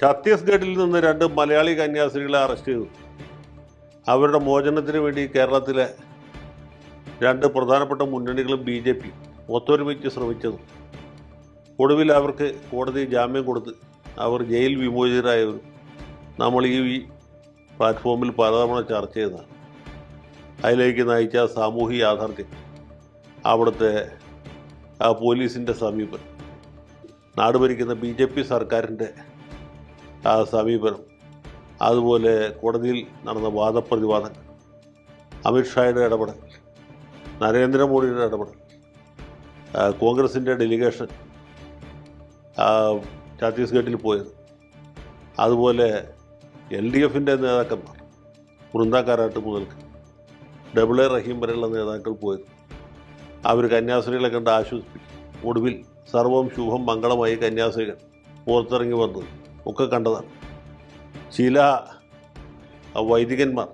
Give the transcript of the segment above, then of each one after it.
ഛത്തീസ്ഗഡിൽ നിന്ന് 2 മലയാളി കന്യാസ്ത്രീകളെ അറസ്റ്റ് ചെയ്തു. അവരുടെ മോചനത്തിന് വേണ്ടി കേരളത്തിലെ 2 പ്രധാനപ്പെട്ട മുന്നണികളും BJP ഒത്തൊരുമിച്ച് ശ്രമിച്ചതും ഒടുവിൽ അവർക്ക് കോടതി ജാമ്യം കൊടുത്ത് അവർ ജയിൽ വിമോചിതരായവരും നമ്മൾ ഈ പ്ലാറ്റ്ഫോമിൽ പലതവണ ചർച്ച ചെയ്തതാണ്. അതിലേക്ക് നയിച്ച സാമൂഹിക യാഥാർത്ഥ്യം, അവിടുത്തെ പോലീസിൻ്റെ സമീപനം, നാട് ഭരിക്കുന്ന BJP സർക്കാരിൻ്റെ സമീപനം, അതുപോലെ കോടതിയിൽ നടന്ന വാദപ്രതിവാദങ്ങൾ, അമിത്ഷായുടെ ഇടപെടൽ, നരേന്ദ്രമോദിയുടെ ഇടപെടൽ, കോൺഗ്രസിൻ്റെ ഡെലിഗേഷൻ ഛത്തീസ്ഗഡിൽ പോയത്, അതുപോലെ LDFൻ്റെ നേതാക്കന്മാർ വൃന്ദ കാരാട്ട് മുതൽക്ക് AA റഹീം വരെയുള്ള നേതാക്കൾ പോയത്, അവർ കന്യാസ്ത്രീകളെ കണ്ട് ആശ്വസിപ്പിക്കും. ഒടുവിൽ സർവം ശുഭം മംഗളമായി കന്യാസ്ത്രീകൾ പുറത്തിറങ്ങി വന്നത് ഒക്കെ കണ്ടതാണ്. ചില വൈദികന്മാർ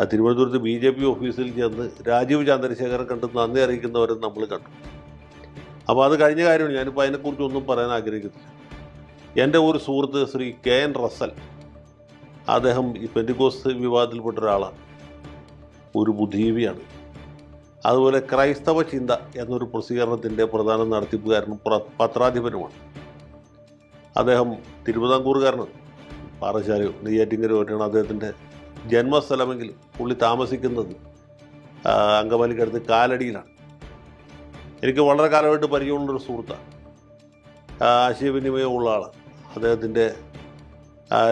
തിരുവനന്തപുരത്ത് BJP ഓഫീസിൽ ചെന്ന് രാജീവ് ചന്ദ്രശേഖരൻ കണ്ട് നന്ദി അറിയിക്കുന്നവരും നമ്മൾ കണ്ടു. അപ്പോൾ അത് കഴിഞ്ഞ കാര്യമാണ്. ഞാനിപ്പോൾ അതിനെക്കുറിച്ചൊന്നും പറയാൻ ആഗ്രഹിക്കുന്നില്ല. എൻ്റെ ഒരു സുഹൃത്ത് ശ്രീ KN റസൽ, അദ്ദേഹം ഈ പെന്തിക്കോസ്ത് വിവാദത്തിൽപ്പെട്ട ഒരാളാണ്, ഒരു ബുദ്ധിജീവിയാണ്. അതുപോലെ ക്രൈസ്തവ ചിന്ത എന്നൊരു പ്രസിദ്ധീകരണത്തിൻ്റെ പ്രധാന നടത്തിപ്പുകാരനും പത്രാധിപനുമാണ്. അദ്ദേഹം തിരുവിതാംകൂറുകാരനാണ്. പാറശാലയോ നെയ്യാറ്റിൻകരയോട്ടാണ് അദ്ദേഹത്തിൻ്റെ ജന്മസ്ഥലമെങ്കിലും പുള്ളി താമസിക്കുന്നത് അങ്കമാലിക്കടുത്ത് കാലടിയിലാണ്. എനിക്ക് വളരെ കാലമായിട്ട് പരിചയമുള്ളൊരു സുഹൃത്താണ്, ആശയവിനിമയമുള്ള ആളാണ്. അദ്ദേഹത്തിൻ്റെ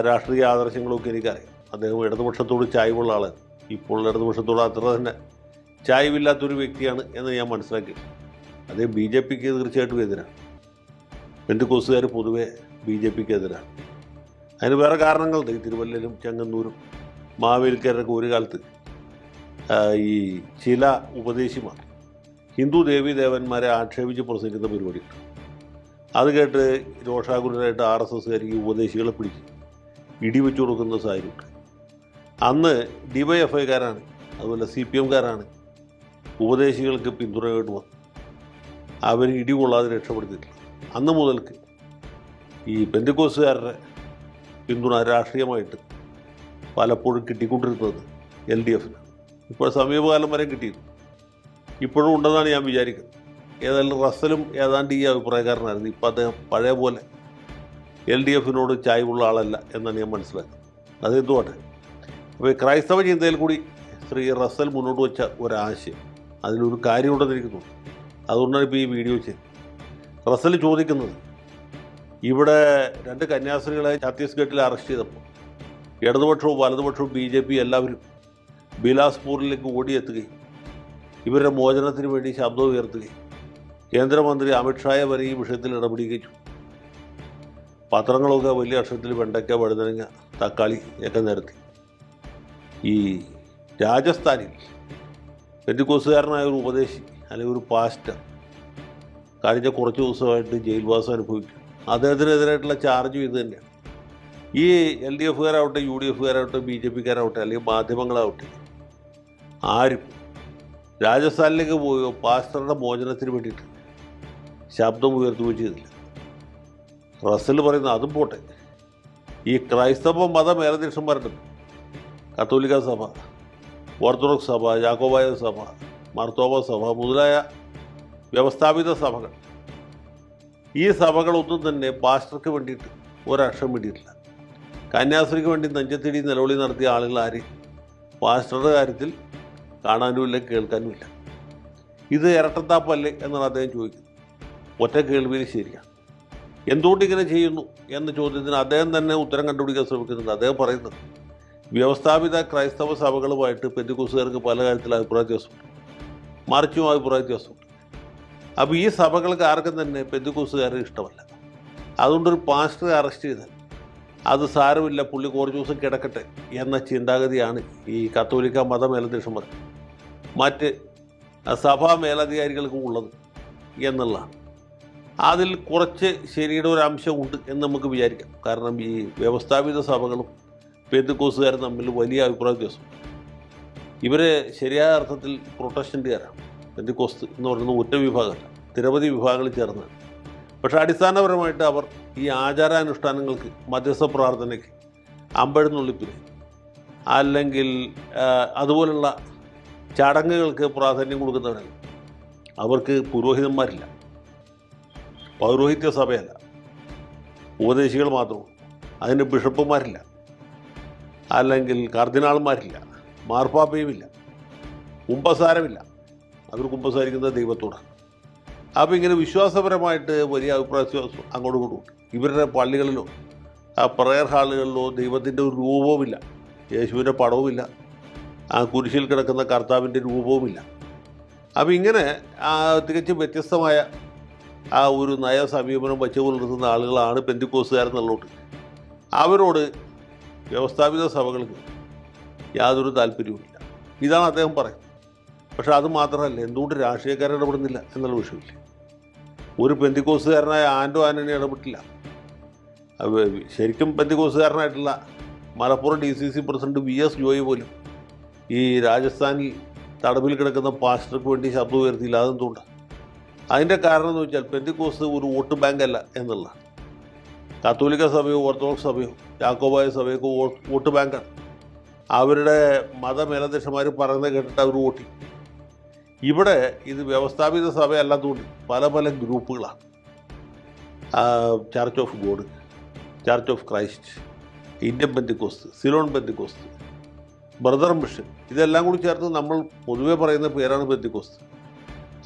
രാഷ്ട്രീയ ആദർശങ്ങളൊക്കെ എനിക്കറിയാം. അദ്ദേഹം ഇടതുപക്ഷത്തോട് ചായ്വുള്ള ആളാണ്. ഇപ്പോൾ ഇടതുപക്ഷത്തോട് അത്ര തന്നെ ചായ്വില്ലാത്തൊരു വ്യക്തിയാണ് എന്ന് ഞാൻ മനസ്സിലാക്കി. അദ്ദേഹം BJPക്ക് തീർച്ചയായിട്ടും എതിരാണ്. പെന്തിക്കോസ്തുകാർ പൊതുവെ BJPക്ക് എതിരാണ്. അതിന് വേറെ കാരണങ്ങളുണ്ട്. ഈ തിരുവല്ലയിലും ചെങ്ങന്നൂരും മാവേലിക്കരൊക്കെ ഒരു കാലത്ത് ഈ ചില ഉപദേശിമാർ ഹിന്ദു ദേവീദേവന്മാരെ ആക്ഷേപിച്ച് പ്രസംഗിക്കുന്ന പരിപാടിയുണ്ട്. അത് കേട്ട് രോഷാകുലരായിട്ട് RSSകാർ ഈ ഉപദേശികളെ പിടിച്ച് ഇടിവെച്ചു കൊടുക്കുന്ന സാഹചര്യമുണ്ട്. അന്ന് DYFIക്കാരാണ്, അതുപോലെ CPMകാരാണ് ഉപദേശികൾക്ക് പിന്തുണയായിട്ട് വന്നു. അവർ ഇടികൊള്ളാതെ രക്ഷപ്പെടുത്തിയിട്ടില്ല. അന്ന് മുതൽക്ക് ഈ പെന്തിക്കോസ്തുകാരുടെ പിന്തുണ രാഷ്ട്രീയമായിട്ട് പലപ്പോഴും കിട്ടിക്കൊണ്ടിരുന്നത് LDFന്. ഇപ്പോൾ സമീപകാലം വരെ കിട്ടിയിരുന്നു, ഇപ്പോഴും ഉണ്ടെന്നാണ് ഞാൻ വിചാരിക്കുന്നത്. ഏതായാലും റസലും ഏതാണ്ട് ഈ അഭിപ്രായക്കാരനായിരുന്നു. ഇപ്പോൾ അദ്ദേഹം പഴയ പോലെ LDFനോട് ചായ്വുള്ള ആളല്ല എന്നാണ് ഞാൻ മനസ്സിലാക്കുന്നത്. അതെന്തുവാട്ടെ. അപ്പോൾ ഈ ക്രൈസ്തവ ചിന്തയിൽ കൂടി ശ്രീ റസൽ മുന്നോട്ട് വെച്ച ഒരാശയം, അതിലൊരു കാര്യമുണ്ടെന്ന് എനിക്ക് തോന്നുന്നു. അതുകൊണ്ടാണ് ഇപ്പോൾ ഈ വീഡിയോ ചെയ്യുന്നത്. റസൽ ചോദിക്കുന്നത്, ഇവിടെ 2 കന്യാസ്ത്രീകളെ ഛത്തീസ്ഗഡിൽ അറസ്റ്റ് ചെയ്തപ്പോൾ ഇടതുപക്ഷവും വലതുപക്ഷവും BJP എല്ലാവരും ബിലാസ്പൂരിലേക്ക് ഓടിയെത്തുകയും ഇവരുടെ മോചനത്തിന് വേണ്ടി ശബ്ദം ഉയർത്തുകയും കേന്ദ്രമന്ത്രി അമിത്ഷായെ വരെ ഈ വിഷയത്തിൽ ഇടപെടുകയും ചെയ്തു. പത്രങ്ങളൊക്കെ വലിയ അക്ഷരത്തിൽ വെണ്ടയ്ക്ക, വഴുതനങ്ങ, തക്കാളി ഒക്കെ നിരത്തി. ഈ രാജസ്ഥാനിൽ പെന്തിക്കോസ്തുകാരനായ ഒരു ഉപദേശി അല്ലെങ്കിൽ ഒരു പാസ്റ്റർ കഴിഞ്ഞ കുറച്ച് ദിവസമായിട്ട് ജയിൽവാസം അനുഭവിക്കും. അദ്ദേഹത്തിനെതിരായിട്ടുള്ള ചാർജും ഇത് തന്നെയാണ്. ഈ LDFകാരാവട്ടെ, UDFകാരാവട്ടെ, BJPക്കാരാവട്ടെ, അല്ലെങ്കിൽ മാധ്യമങ്ങളാവട്ടെ, ആരും രാജസ്ഥാനിലേക്ക് പോയോ പാസ്റ്ററുടെ മോചനത്തിന് വേണ്ടിയിട്ട് ശബ്ദം ഉയർത്തുകയോ ചെയ്തില്ല. റസൽ പറയുന്നത് അതും പോട്ടെ, ഈ ക്രൈസ്തവ മത മേലധ്യക്ഷന്മാരുടെ കത്തോലിക്ക സഭ, ഓർത്തഡോക്സ് സഭ, യാക്കോബായ സഭ, മാർത്തോമ സഭ മുതലായ വ്യവസ്ഥാപിത സഭകൾ, ഈ സഭകളൊന്നും തന്നെ പാസ്റ്റർക്ക് വേണ്ടിയിട്ട് ഒരക്ഷരം വേണ്ടിയിട്ടില്ല. കന്യാസ്ത്രീക്ക് വേണ്ടി നെഞ്ചത്തിടി നിലവിളി നടത്തിയ ആളുകൾ ആരെയും പാസ്റ്ററുടെ കാര്യത്തിൽ കാണാനുമില്ല, കേൾക്കാനുമില്ല. ഇത് ഇരട്ടത്താപ്പല്ലേ എന്നാണ് അദ്ദേഹം ചോദിക്കുന്നത്. ഒറ്റ കേൾവിയിൽ ശരിയാണ്. എന്തുകൊണ്ടിങ്ങനെ ചെയ്യുന്നു എന്ന ചോദ്യത്തിന് അദ്ദേഹം തന്നെ ഉത്തരം കണ്ടുപിടിക്കാൻ ശ്രമിക്കുന്നുണ്ട്. അദ്ദേഹം പറയുന്നത് വ്യവസ്ഥാപിത ക്രൈസ്തവ സഭകളുമായിട്ട് പെന്തിക്കോസ്തുകാർക്ക് പല കാര്യത്തിൽ അഭിപ്രായ വ്യത്യാസമുണ്ട്, മറിച്ചും അഭിപ്രായ വ്യത്യാസമുണ്ട്. അപ്പോൾ ഈ സഭകൾക്ക് ആർക്കും തന്നെ പെന്തിക്കോസ്തുകാരെ ഇഷ്ടമല്ല. അതുകൊണ്ടൊരു പാസ്റ്ററെ അറസ്റ്റ് ചെയ്താൽ അത് സാരമില്ല, പുള്ളി കുറച്ച് ദിവസം കിടക്കട്ടെ എന്ന ചിന്താഗതിയാണ് ഈ കത്തോലിക്ക മത മേലധ്യക്ഷന്മാർ മറ്റ് സഭാ മേലധികാരികൾക്കും ഉള്ളത് എന്നുള്ളതാണ്. അതിൽ കുറച്ച് ശരിയുടെ ഒരു അംശമുണ്ട് എന്ന് നമുക്ക് വിചാരിക്കാം. കാരണം ഈ വ്യവസ്ഥാപിത സഭകളും പെന്തിക്കോസ്തുകാരും തമ്മിൽ വലിയ അഭിപ്രായ വ്യത്യാസമുണ്ട്. ഇവർ ശരിയായ അർത്ഥത്തിൽ പ്രൊട്ടസ്റ്റൻ്റുകാരാണ്. പെന്തിക്കോസ്ത് എന്ന് പറയുന്നത് ഒറ്റ വിഭാഗമല്ല, നിരവധി വിഭാഗങ്ങൾ ചേർന്നാണ്. പക്ഷേ അടിസ്ഥാനപരമായിട്ട് അവർ ഈ ആചാരാനുഷ്ഠാനങ്ങൾക്ക്, മധ്യസ്ഥ പ്രാർത്ഥനയ്ക്ക്, അമ്പെഴുന്നള്ളിപ്പിന്, അല്ലെങ്കിൽ അതുപോലുള്ള ചടങ്ങുകൾക്ക് പ്രാധാന്യം കൊടുക്കുന്നവരല്ല. അവർക്ക് പുരോഹിതന്മാരില്ല, പൗരോഹിത്യ സഭയല്ല, ഉപദേശികൾ മാത്രമുള്ളൂ. അതിന് ബിഷപ്പുമാരില്ല, അല്ലെങ്കിൽ കർദിനാൾമാരില്ല, മാർപ്പാപ്പയുമില്ല, കുമ്പസാരമില്ല. അവർ കുമ്പസാരിക്കുന്നത് ദൈവത്തോടാണ്. അപ്പോൾ ഇങ്ങനെ വിശ്വാസപരമായിട്ട് വലിയ അഭിപ്രായ വ്യത്യാസം അങ്ങോട്ടും ഇങ്ങോട്ടും ഉണ്ട്. ഇവരുടെ പള്ളികളിലോ പ്രയർ ഹാളുകളിലോ ദൈവത്തിൻ്റെ ഒരു രൂപവുമില്ല, യേശുവിൻ്റെ പടവുമില്ല, ആ കുരിശിൽ കിടക്കുന്ന കർത്താവിൻ്റെ രൂപവുമില്ല. അപ്പോൾ ഇങ്ങനെ തികച്ചും വ്യത്യസ്തമായ ആ ഒരു നയ സമീപനം വച്ചു പുലർത്തുന്ന ആളുകളാണ് പെന്തിക്കോസ്തുകാരെന്നുള്ളോട്ട്. അവരോട് വ്യവസ്ഥാപിത സഭകൾക്ക് യാതൊരു താല്പര്യവുമില്ല. ഇതാണ് അദ്ദേഹം പറയുന്നത്. പക്ഷെ അത് മാത്രമല്ല, എന്തുകൊണ്ട് രാഷ്ട്രീയക്കാർ ഇടപെടുന്നില്ല എന്നുള്ള വിഷയമില്ല. ഒരു പെന്തിക്കോസ്തുകാരനായ ആൻ്റോ ആൻ്റണി ഇടപെട്ടില്ല. ശരിക്കും പെന്തിക്കോസ്തുകാരനായിട്ടുള്ള Malappuram DCC president VS Joy പോലും ഈ രാജസ്ഥാനിൽ തടവിൽ കിടക്കുന്ന പാസ്റ്റർക്ക് വേണ്ടി ശബ്ദം ഉയർത്തിയില്ല. അതെന്തുകൊണ്ടാണ്? അതിൻ്റെ കാരണം എന്ന് വെച്ചാൽ പെന്തിക്കോസ്ത് ഒരു വോട്ട് ബാങ്ക് അല്ല എന്നുള്ളതാണ്. കത്തോലിക്ക സഭയോ ഓർത്തഡോക്സ് സഭയോ യാക്കോബായ സഭയൊക്കെ വോട്ട് ബാങ്കാണ്. അവരുടെ മതമേലധ്യക്ഷന്മാർ പറയുന്നത് കേട്ടിട്ട് അവർ വോട്ട് ചെയ്യും. ഇവിടെ ഇത് വ്യവസ്ഥാപിത സഭയല്ലാത്തതുകൊണ്ട് പല പല ഗ്രൂപ്പുകളാണ്. Church of God, church of Christ, Indian Pentecost, Ceylon Pentecost, brother mission, ഇതെല്ലാം കൂടി ചേർത്ത് നമ്മൾ പൊതുവെ പറയുന്ന പേരാണ് പെന്തിക്കോസ്ത്.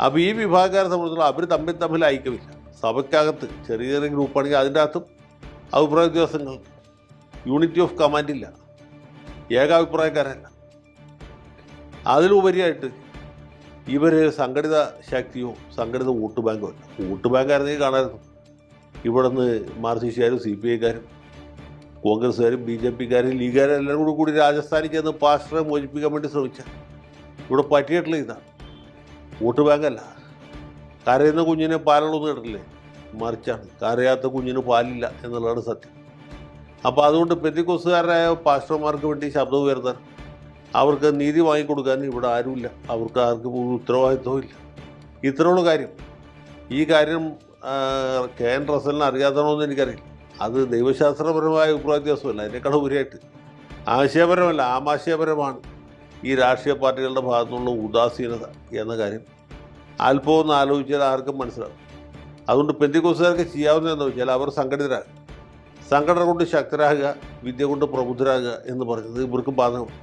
അപ്പോൾ ഈ വിഭാഗക്കാരെ സംബന്ധിച്ചുള്ള അവർ തമ്മിൽ ഐക്യമില്ല. സഭയ്ക്കകത്ത് ചെറിയ ചെറിയ ഗ്രൂപ്പാണെങ്കിൽ അതിൻ്റെ അകത്തും അഭിപ്രായ വ്യത്യാസങ്ങൾ, യൂണിറ്റി ഓഫ് കമാൻഡ് ഇല്ല, ഏകാഭിപ്രായക്കാരല്ല. അതിലുപരിയായിട്ട് ഇവർ സംഘടിത ശക്തിയോ സംഘടിത വോട്ട് ബാങ്കോ അല്ല. വോട്ട് ബാങ്കായിരുന്നെങ്കിൽ കാണാമായിരുന്നു. ഇവിടെ നിന്ന് മാർക്സിസ്റ്റുകാരും CPI ക്കാരും കോൺഗ്രസ്സുകാരും BJP-ക്കാരും ലീഗുകാരും എല്ലാവരും കൂടി രാജസ്ഥാനിൽ ചെന്ന് പാസ്റ്ററെ മോചിപ്പിക്കാൻ വേണ്ടി ശ്രമിച്ചാൽ ഇവിടെ പറ്റിയിട്ടുള്ള ഇതാണ്. വോട്ട് ബാങ്കല്ല. കരയുന്ന കുഞ്ഞിനെ പാലുള്ളൊന്നും കേട്ടില്ലേ? മറിച്ചാണ് കരയാത്ത കുഞ്ഞിന് പാലില്ല എന്നുള്ളതാണ് സത്യം. അപ്പോൾ അതുകൊണ്ട് പെന്തിക്കോസ്തുകാരായ പാസ്റ്റർമാർക്ക് വേണ്ടി ശബ്ദം ഉയർത്താൻ, അവർക്ക് നീതി വാങ്ങിക്കൊടുക്കാൻ ഇവിടെ ആരുമില്ല. അവർക്ക് ആർക്കും ഒരു ഉത്തരവാദിത്വവും ഇല്ല. ഇത്രയുള്ള കാര്യം. ഈ കാര്യം KN റസലിന് അറിയാത്തണമെന്ന് എനിക്കറിയില്ല. അത് ദൈവശാസ്ത്രപരമായ അഭിപ്രായ വ്യത്യാസമല്ല, അതിനേക്കാൾ ഉപരിയായിട്ട് ആശയപരമല്ല, ആമാശയപരമാണ് ഈ രാഷ്ട്രീയ പാർട്ടികളുടെ ഭാഗത്തുനിന്നുള്ള ഉദാസീനത എന്ന കാര്യം അല്പം ഒന്ന് ആലോചിച്ചാൽ ആർക്കും മനസ്സിലാവും. അതുകൊണ്ട് പെന്തിക്കോസ്തുകാർക്ക് ചെയ്യാവുന്നതെന്ന് വെച്ചാൽ അവർ സംഘടിതരാകുക, സംഘടന കൊണ്ട് ശക്തരാകുക, വിദ്യ കൊണ്ട് പ്രബുദ്ധരാകുക എന്ന് പറയുന്നത് ഇവർക്ക് ബാധകമാണ്.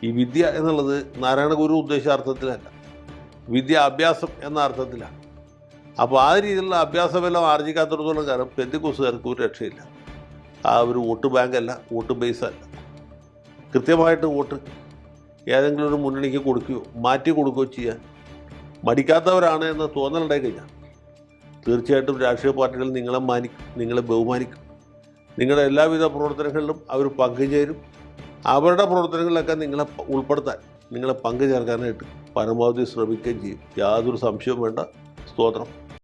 ഈ വിദ്യ എന്നുള്ളത് നാരായണ ഗുരു ഉദ്ദേശാർത്ഥത്തിലല്ല, വിദ്യ അഭ്യാസം എന്ന അർത്ഥത്തിലാണ്. അപ്പോൾ ആ രീതിയിലുള്ള അഭ്യാസമെല്ലാം ആർജിക്കാത്തിടത്തോളം കാലം പെന്തിക്കോസ്തുകാർക്ക് ഒരു രക്ഷയില്ല. ആ ഒരു വോട്ട് ബാങ്കല്ല, വോട്ട് ബേസല്ല. കൃത്യമായിട്ട് വോട്ട് ഏതെങ്കിലും ഒരു മുന്നണിക്ക് കൊടുക്കുകയോ മാറ്റി കൊടുക്കുകയോ ചെയ്യാൻ മടിക്കാത്തവരാണ് എന്ന് തോന്നലുണ്ടായി കഴിഞ്ഞാൽ തീർച്ചയായിട്ടും രാഷ്ട്രീയ പാർട്ടികൾ നിങ്ങളെ മാനിക്കും, നിങ്ങളെ ബഹുമാനിക്കും. നിങ്ങളുടെ എല്ലാവിധ പ്രവർത്തനങ്ങളിലും അവർ പങ്കുചേരും. അവരുടെ പ്രവർത്തനങ്ങളിലൊക്കെ നിങ്ങളെ ഉൾപ്പെടുത്താൻ, നിങ്ങളെ പങ്കു ചേർക്കാനായിട്ട് പരമാവധി ശ്രമിക്കുകയും ചെയ്യും. യാതൊരു സംശയവും വേണ്ട. സ്തോത്രം.